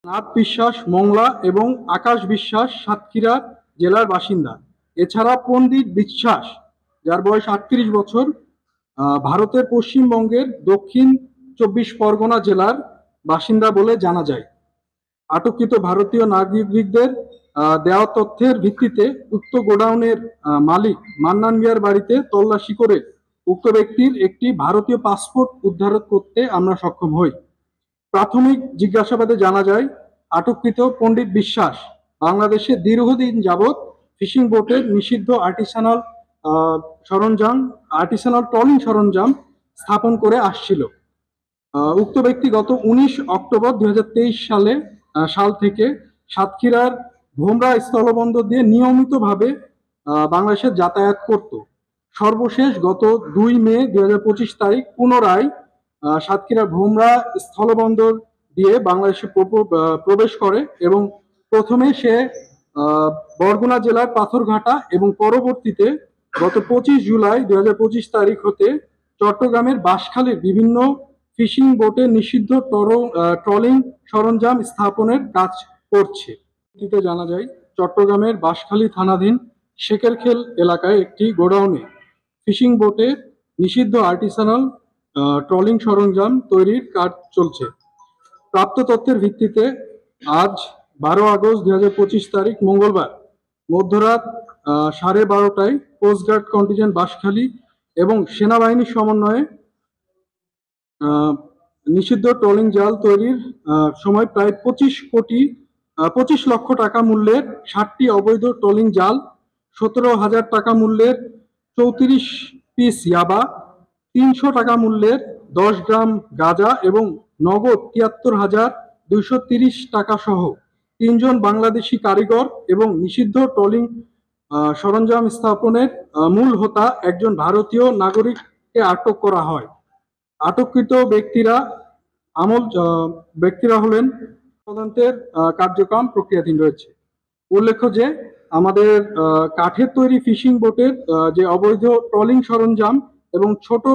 নাথ বিশ্বাস মংলা এবং আকাশ বিশ্বাস সাতক্ষীরা জেলার বাসিন্দা। এছাড়া পণ্ডিত বিশ্বাস, যার বয়স ৩৮ বছর, ভারতের পশ্চিমবঙ্গের দক্ষিণ ২৪ পরগনা জেলার বাসিন্দা বলে জানা যায়। আটককৃত ভারতীয় নাগরিকদের দেওয়া তথ্যের ভিত্তিতে উক্ত গোডাউনের মালিক মান্নান মিয়ার বাড়িতে তল্লাশি করে উক্ত ব্যক্তির একটি ভারতীয় পাসপোর্ট উদ্ধার করতে আমরা সক্ষম হই। প্রাথমিক জিজ্ঞাসাবাদে জানা যায়, আটককৃত পণ্ডিত বিশ্বাস বাংলাদেশে দীর্ঘদিন যাবৎ ফিশিং বোটের নিষিদ্ধ আর্টিসানাল ট্রলিং সরঞ্জাম স্থাপন করে আসছিল। উক্ত ব্যক্তি গত ১৯ অক্টোবর ২০২৩ সাল থেকে সাতক্ষীরার ভোমরা স্থলবন্দর দিয়ে নিয়মিতভাবে বাংলাদেশে যাতায়াত করত। সর্বশেষ গত ২ মে ২০২৫ তারিখ পুনরায় সাতক্ষীরা ভোমরা স্থলবন্দর দিয়ে বাংলাদেশে প্রবেশ করে এবং প্রথমে সে বরগুনা জেলার পাথরঘাটা এবং পরবর্তীতে গত ২৫ জুলাই ২০২৫ তারিখ হতে চট্টগ্রামের বাঁশখালীর বিভিন্ন ফিশিং বোটে নিষিদ্ধ ট্রলিং সরঞ্জাম স্থাপনের কাজ করছে। জানা যায়, চট্টগ্রামের বাঁশখালী থানাধীন শেখেরখেল এলাকায় একটি গোডাউনে ফিশিং বোটে নিষিদ্ধ আর্টিসানাল ট্রলিং সরঞ্জাম তৈরির কাজ চলছে। প্রাপ্ত তথ্যের ভিত্তিতে আজ ১২ আগস্ট ২০২৫ তারিখ মঙ্গলবার মধ্যরাত ১২:৩০টায় কোস্টগার্ড কন্টিনজেন্ট বাঁশখালী এবং সেনাবাহিনীর সমন্বয়ে নিষিদ্ধ ট্রলিং জাল তৈরির সময় প্রায় ২৫ লক্ষ টাকা মূল্যের ৬০টি অবৈধ ট্রলিং জাল, ১৭,০০০ টাকা মূল্যের ৩৪ পিস ইয়াবা, ৩০০ টাকা মূল্যের ১০ গ্রাম গাঁজা এবং নগদ ৭৩,২৩০ টাকা সহ ৩ জন বাংলাদেশি কারিগর এবং নিষিদ্ধ ট্রলিং সরঞ্জাম স্থাপনের মূল হোতা একজন ভারতীয় নাগরিককে আটক করা হয়। আটককৃত ব্যক্তিরা হলেন তদন্তের কার্যক্রম প্রক্রিয়াধীন রয়েছে। উল্লেখ্য যে আমাদের কাঠের তৈরি ফিশিং বোটের যে অবৈধ ট্রলিং সরঞ্জাম এবং ছোট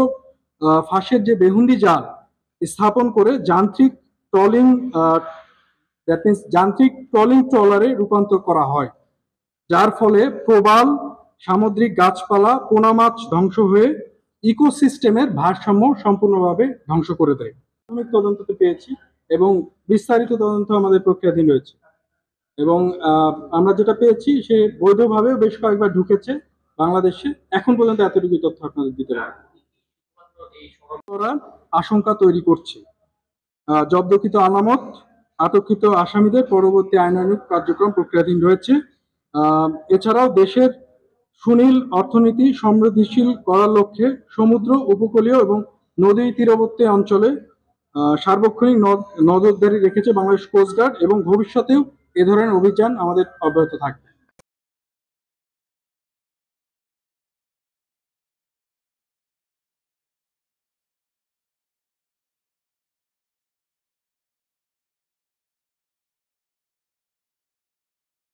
ফাঁসের যে বেহুন্দি জাল স্থাপন করে যান্ত্রিক ট্রলিং ট্রলারে রূপান্তর করা হয়, যার ফলে প্রবাল, সামুদ্রিক গাছপালা, পোনা মাছ ধ্বংস হয়ে ইকোসিস্টেমের ভারসাম্য সম্পূর্ণভাবে ধ্বংস করে দেয়। প্রাথমিক তদন্ততে পেয়েছি এবং বিস্তারিত তদন্ত আমাদের প্রক্রিয়াধীন রয়েছে এবং আমরা যেটা পেয়েছি সে বৈধভাবে বেশ কয়েকবার ঢুকেছে বাংলাদেশে। এখন পর্যন্ত এতটুকু তথ্য আপনাদের দিতে পারে। আশঙ্কা তৈরি করছে। জব্দকৃত আলামত আটককৃত আসামিদের পরবর্তী আইনানুগ কার্যক্রম প্রক্রিয়াধীন রয়েছে। এছাড়াও দেশের সুনীল অর্থনীতি সমৃদ্ধিশীল করার লক্ষ্যে সমুদ্র উপকূলীয় এবং নদী তীরবর্তী অঞ্চলে সার্বক্ষণিক নজরদারি রেখেছে বাংলাদেশ কোস্টগার্ড এবং ভবিষ্যতেও এ ধরনের অভিযান আমাদের অব্যাহত থাকবে।